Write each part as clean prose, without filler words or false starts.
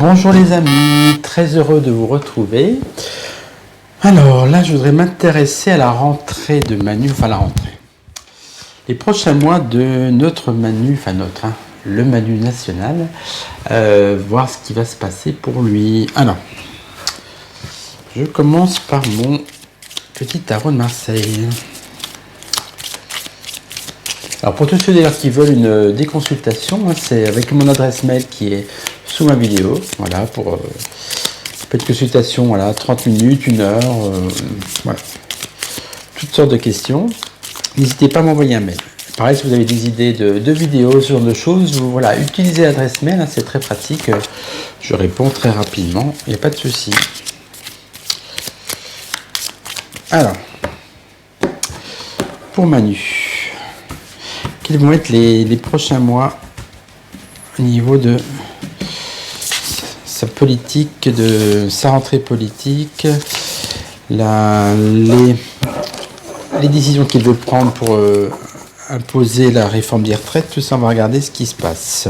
Bonjour les amis, très heureux de vous retrouver. Alors là, je voudrais m'intéresser à la rentrée de Manu, enfin la rentrée. Les prochains mois de notre Manu, le Manu national, voir ce qui va se passer pour lui. Alors, je commence par mon petit tarot de Marseille. Alors pour tous ceux d'ailleurs qui veulent une déconsultation, c'est avec mon adresse mail qui est sous ma vidéo. Voilà, pour petite consultation, voilà, 30 minutes, 1 heure, voilà. Toutes sortes de questions. N'hésitez pas à m'envoyer un mail. Pareil, si vous avez des idées de vidéos, ce genre de choses, voilà, utilisez l'adresse mail, hein, c'est très pratique. Je réponds très rapidement, il n'y a pas de souci. Alors, pour Manu. Quels vont être les prochains mois au niveau de sa politique, de sa rentrée politique, les décisions qu'il veut prendre pour imposer la réforme des retraites, tout ça, on va regarder ce qui se passe.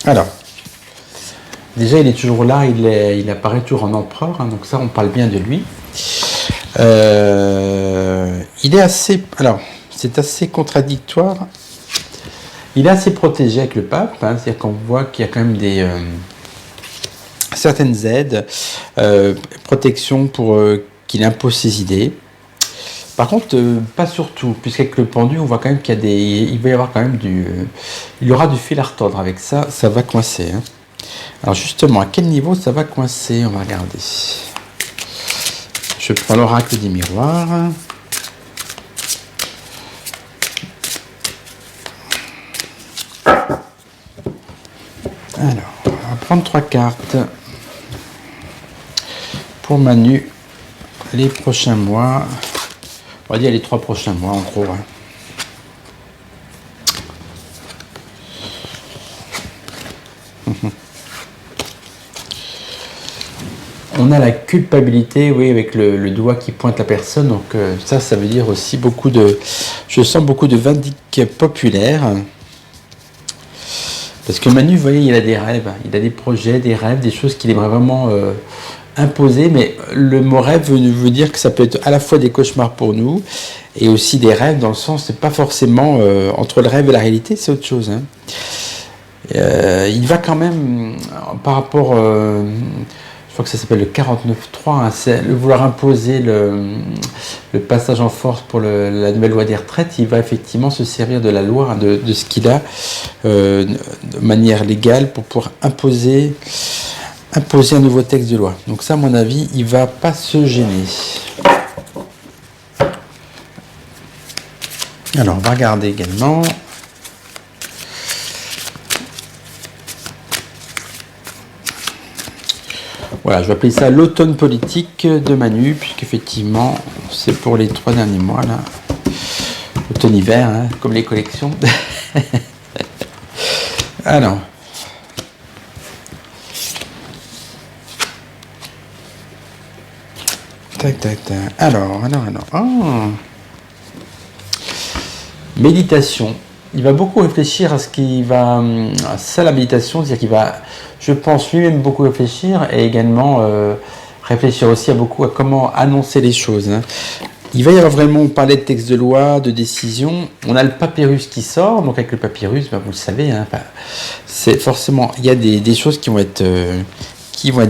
Alors, déjà il est toujours là, il apparaît toujours en empereur, hein, donc ça on parle bien de lui. Il est assez... Alors, c'est assez contradictoire. Il est assez protégé avec le pape, hein, c'est-à-dire qu'on voit qu'il y a quand même des certaines aides, protection pour qu'il impose ses idées. Par contre, pas surtout, puisqu'avec le pendu, on voit quand même qu'il y a il va y avoir quand même il y aura du fil à retordre avec ça, ça va coincer. Hein. Alors justement, à quel niveau ça va coincer? On va regarder. Je prends l'oracle des miroirs. Alors, on va prendre 3 cartes pour Manu, les prochains mois. On va dire les 3 prochains mois en gros. Hein. On a la culpabilité, oui, avec le doigt qui pointe la personne. Donc ça veut dire aussi beaucoup de... Je sens beaucoup de vindictes populaires. Parce que Manu, vous voyez, il a des rêves. Il a des projets, des rêves, des choses qu'il aimerait vraiment imposer. Mais le mot rêve veut dire que ça peut être à la fois des cauchemars pour nous et aussi des rêves, dans le sens, c'est pas forcément entre le rêve et la réalité, c'est autre chose. Hein. Il va quand même, par rapport... je crois que ça s'appelle le 49.3, hein, c'est le vouloir imposer le passage en force pour la nouvelle loi des retraites. Il va effectivement se servir de la loi, hein, de ce qu'il a de manière légale pour pouvoir imposer un nouveau texte de loi. Donc ça, à mon avis, il ne va pas se gêner. Alors, on va regarder également... Voilà, je vais appeler ça l'automne politique de Manu, puisqu'effectivement, c'est pour les 3 derniers mois, là. Automne-hiver, hein, comme les collections. Alors. Tac, tac, tac. Alors. Oh. Méditation. Il va beaucoup réfléchir à ce qui va... Ça, la méditation, c'est-à-dire qu'il va, je pense, lui-même beaucoup réfléchir et également réfléchir aussi à comment annoncer les choses. Hein. Il va y avoir vraiment, on parlait de texte de loi, de décision. On a le papyrus qui sort, donc avec le papyrus, vous le savez, hein, c'est forcément, il y a des choses qui vont être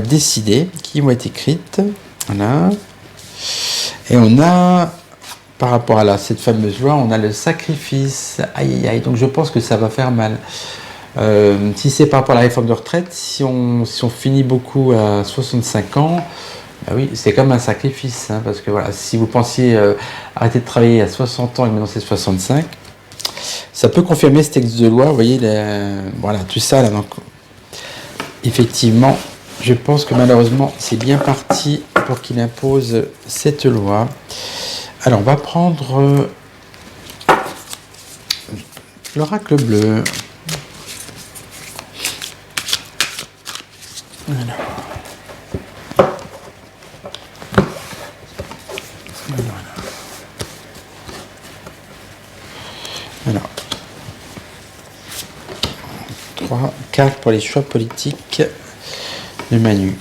décidées, qui vont être écrites. Voilà. Et on a... Par rapport à cette fameuse loi, on a le sacrifice. Aïe, aïe, aïe. Donc je pense que ça va faire mal. Si c'est par rapport à la réforme de retraite, si on finit beaucoup à 65 ans, bah oui, c'est comme un sacrifice. Hein, parce que voilà, si vous pensiez arrêter de travailler à 60 ans et maintenant c'est 65, ça peut confirmer ce texte de loi. Vous voyez, voilà, tout ça. Là, donc, effectivement, je pense que malheureusement, c'est bien parti pour qu'il impose cette loi. Alors, on va prendre l'oracle bleu. Alors. 3, carte pour les choix politiques de Manu.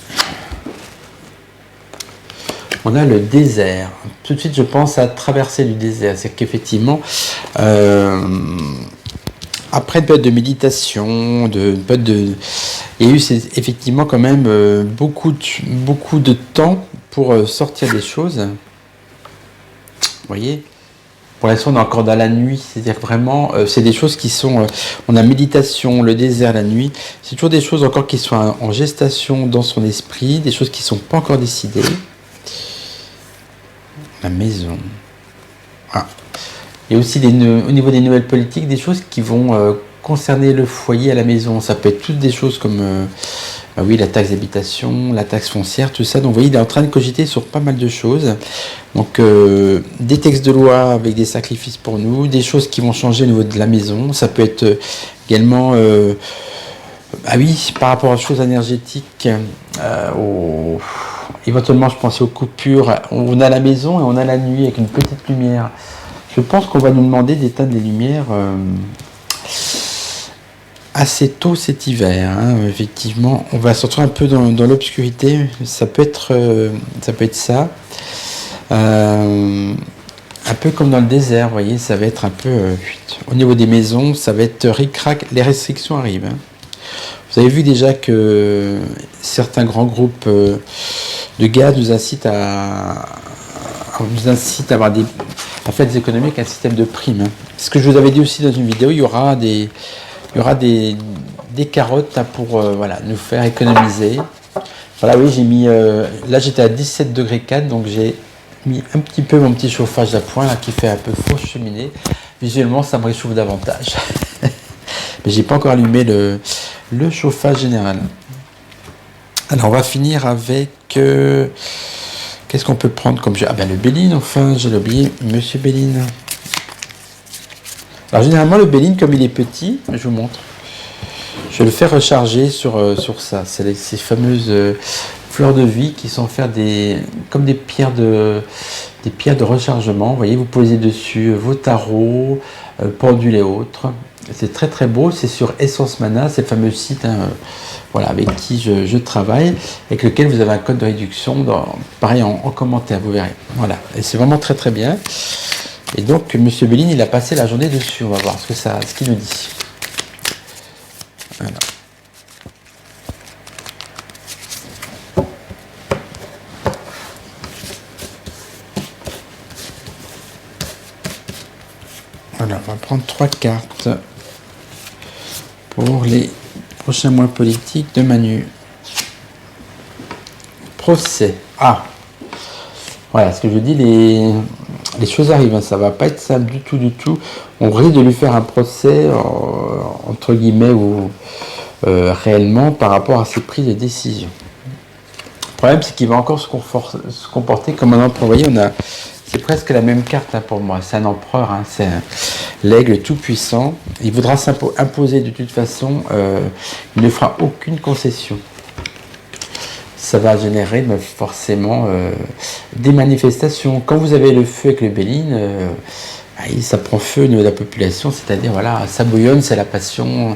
On a le désert. Tout de suite, je pense à traverser du désert. C'est qu'effectivement, après une période de méditation, il y a eu effectivement quand même beaucoup de temps pour sortir des choses. Vous voyez ? Pour l'instant, on est encore dans la nuit. C'est-à-dire vraiment, c'est des choses qui sont... on a méditation, le désert, la nuit. C'est toujours des choses encore qui sont en gestation dans son esprit, des choses qui ne sont pas encore décidées. La maison. Ah. Il y a aussi au niveau des nouvelles politiques, des choses qui vont concerner le foyer à la maison. Ça peut être toutes des choses comme oui, la taxe d'habitation, la taxe foncière, tout ça. Donc vous voyez, il est en train de cogiter sur pas mal de choses. Donc des textes de loi avec des sacrifices pour nous, des choses qui vont changer au niveau de la maison. Ça peut être également... ah oui, par rapport aux choses énergétiques, éventuellement je pensais aux coupures. On a la maison et on a la nuit avec une petite lumière. Je pense qu'on va nous demander d'éteindre les lumières assez tôt cet hiver. Hein. Effectivement, on va se retrouver un peu dans l'obscurité. Ça peut être ça. Un peu comme dans le désert, vous voyez, ça va être un peu... au niveau des maisons, ça va être ric-rac. Les restrictions arrivent. Hein. Vous avez vu déjà que certains grands groupes de gaz nous incitent à avoir à faire des économies avec un système de primes. Hein. Ce que je vous avais dit aussi dans une vidéo, il y aura des carottes hein, pour nous faire économiser. Voilà, oui, j'ai mis... là, j'étais à 17 degrés 4, donc j'ai mis un petit peu mon petit chauffage à point là, qui fait un peu fausse cheminée. Visuellement, ça me réchauffe davantage. Mais j'ai pas encore allumé le chauffage général. Alors, on va finir avec... qu'est-ce qu'on peut prendre comme jeu ? Ah ben le Béline, enfin, j'ai oublié, Monsieur Béline. Alors généralement le Béline, comme il est petit, je vous montre, je le fais recharger sur ça. C'est ces fameuses fleurs de vie qui sont faire comme des pierres de rechargement. Vous voyez, vous posez dessus vos tarots, pendules et autres. C'est très très beau, c'est sur Essence Mana, c'est le fameux site avec qui je travaille, avec lequel vous avez un code de réduction, pareil en commentaire, vous verrez. Voilà, et c'est vraiment très très bien. Et donc Monsieur Béline, il a passé la journée dessus, on va voir ce qu'il nous dit. Voilà. Voilà, on va prendre 3 cartes pour les prochains mois politiques de Manu. Procès. Ah, voilà, ce que je dis, les choses arrivent, hein, ça va pas être simple du tout. On risque de lui faire un procès, entre guillemets, ou réellement, par rapport à ses prises de décision. Le problème, c'est qu'il va encore se comporter comme un empereur. Vous voyez, c'est presque la même carte hein, pour moi. C'est un empereur, hein, c'est l'aigle tout-puissant. Il voudra s'imposer de toute façon. Il ne fera aucune concession. Ça va générer forcément des manifestations. Quand vous avez le feu avec le Béline, ça prend feu au niveau de la population, c'est-à-dire, voilà, ça bouillonne, c'est la passion,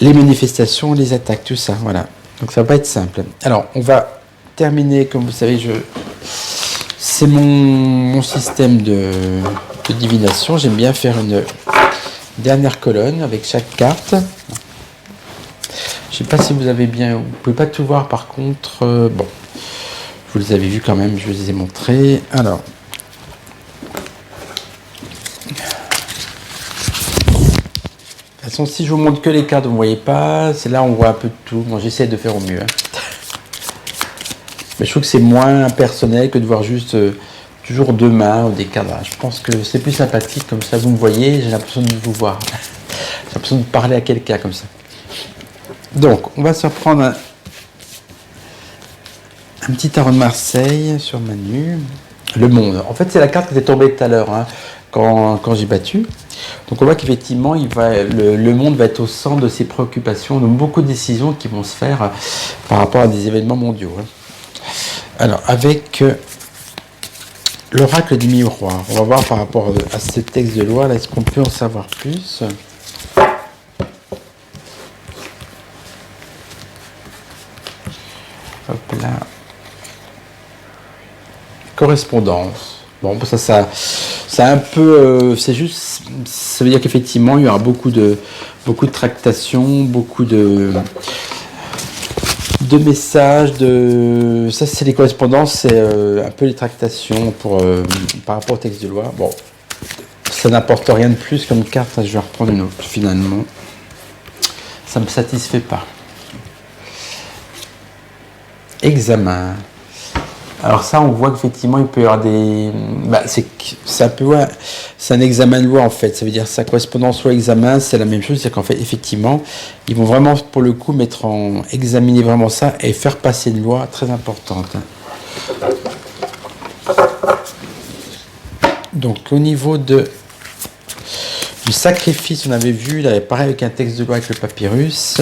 les manifestations, les attaques, tout ça, voilà. Donc ça va pas être simple. Alors, on va terminer, comme vous savez, c'est mon système de divination. J'aime bien faire une dernière colonne avec chaque carte. Je sais pas si vous avez bien... Vous pouvez pas tout voir par contre. Bon, vous les avez vus quand même, je vous les ai montrés. Alors... De toute façon, si je vous montre que les cartes, vous ne voyez pas. C'est là où on voit un peu de tout. Bon, j'essaie de faire au mieux. Hein. Mais je trouve que c'est moins personnel que de voir juste toujours 2 mains ou des cartes. Je pense que c'est plus sympathique comme ça. Vous me voyez, j'ai l'impression de vous voir. J'ai l'impression de parler à quelqu'un comme ça. Donc, on va se reprendre un petit tarot de Marseille sur Manu. Le monde. En fait, c'est la carte qui était tombée tout à l'heure, hein, quand j'ai battu. Donc, on voit qu'effectivement, le monde va être au centre de ses préoccupations, de beaucoup de décisions qui vont se faire par rapport à des événements mondiaux. Hein. Alors, avec l'oracle du miroir, on va voir par rapport à ce texte de loi, là, est-ce qu'on peut en savoir plus ? Hop là. Correspondance. Bon, ça un peu, c'est juste, ça veut dire qu'effectivement, il y aura beaucoup de tractations, beaucoup de messages, ça c'est les correspondances, c'est un peu les tractations par rapport au texte de loi. Bon, ça n'apporte rien de plus comme carte, je vais reprendre une autre finalement. Ça ne me satisfait pas. Examen. Alors ça, on voit qu'effectivement, il peut y avoir des... c'est un examen de loi, en fait. Ça veut dire sa correspondance loi examen, c'est la même chose. C'est qu'en fait, effectivement, ils vont vraiment, pour le coup, examiner vraiment ça et faire passer une loi très importante. Donc, au niveau du sacrifice, on avait vu, il avait pareil avec un texte de loi avec le papyrus.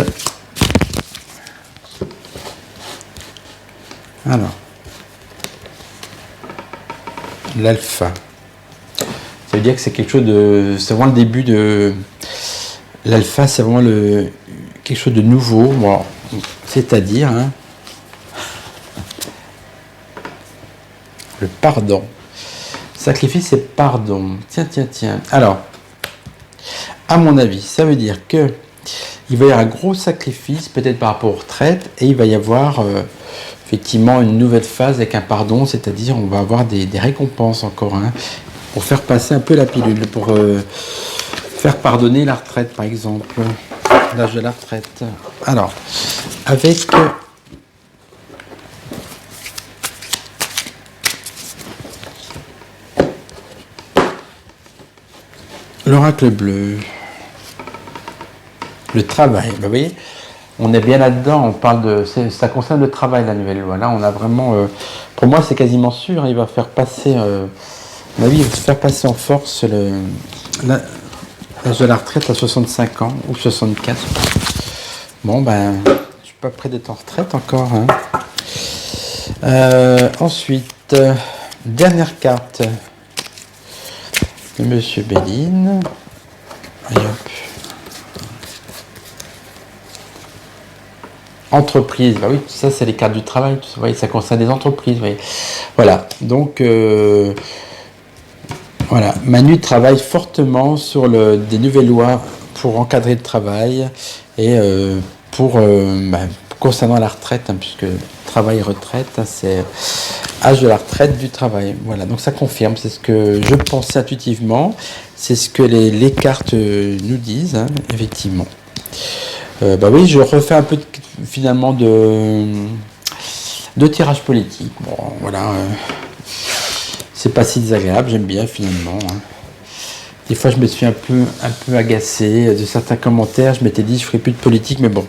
Alors... l'alpha. Ça veut dire que c'est quelque chose de... C'est vraiment le début de... L'alpha, c'est vraiment quelque chose de nouveau. Bon, c'est-à-dire... le pardon. Sacrifice et pardon. Tiens. Alors, à mon avis, ça veut dire que il va y avoir un gros sacrifice, peut-être par rapport aux retraites, et il va y avoir... effectivement une nouvelle phase avec un pardon, c'est-à-dire on va avoir des récompenses encore, pour faire passer un peu la pilule, pour faire pardonner la retraite par exemple, l'âge de la retraite. Alors, avec l'oracle bleu, le travail, vous voyez, on est bien là-dedans, on parle ça concerne le travail, la nouvelle loi. Là, on a vraiment, pour moi, c'est quasiment sûr, il va faire passer, il va faire passer en force l'âge de la retraite à 65 ans, ou 64. Bon, ben, je suis pas près d'être en retraite encore. Ensuite, dernière carte de Monsieur Béline. Allez, hop. Entreprise, bah oui, ça c'est les cartes du travail, vous voyez, ça concerne des entreprises, vous voyez. Voilà, donc voilà, Manu travaille fortement sur des nouvelles lois pour encadrer le travail et concernant la retraite, puisque travail et retraite, c'est âge de la retraite du travail. Voilà, donc ça confirme, c'est ce que je pensais intuitivement, c'est ce que les cartes nous disent, effectivement. Bah oui, je refais un peu finalement de tirage politique. Bon, voilà, c'est pas si désagréable, j'aime bien finalement. Des fois, je me suis un peu agacé de certains commentaires. Je m'étais dit, je ferai plus de politique, mais bon.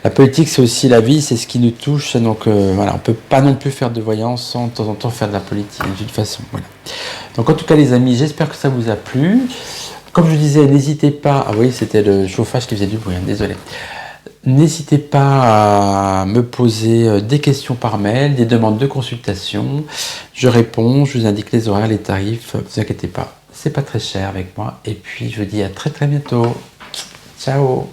La politique, c'est aussi la vie, c'est ce qui nous touche. Donc voilà, on peut pas non plus faire de voyance sans de temps en temps faire de la politique, de toute façon. Voilà. Donc en tout cas, les amis, j'espère que ça vous a plu. Comme je disais, n'hésitez pas... Ah oui, c'était le chauffage qui faisait du bruit, désolé. N'hésitez pas à me poser des questions par mail, des demandes de consultation. Je réponds, je vous indique les horaires, les tarifs. Ne vous inquiétez pas, c'est pas très cher avec moi. Et puis, je vous dis à très très bientôt. Ciao.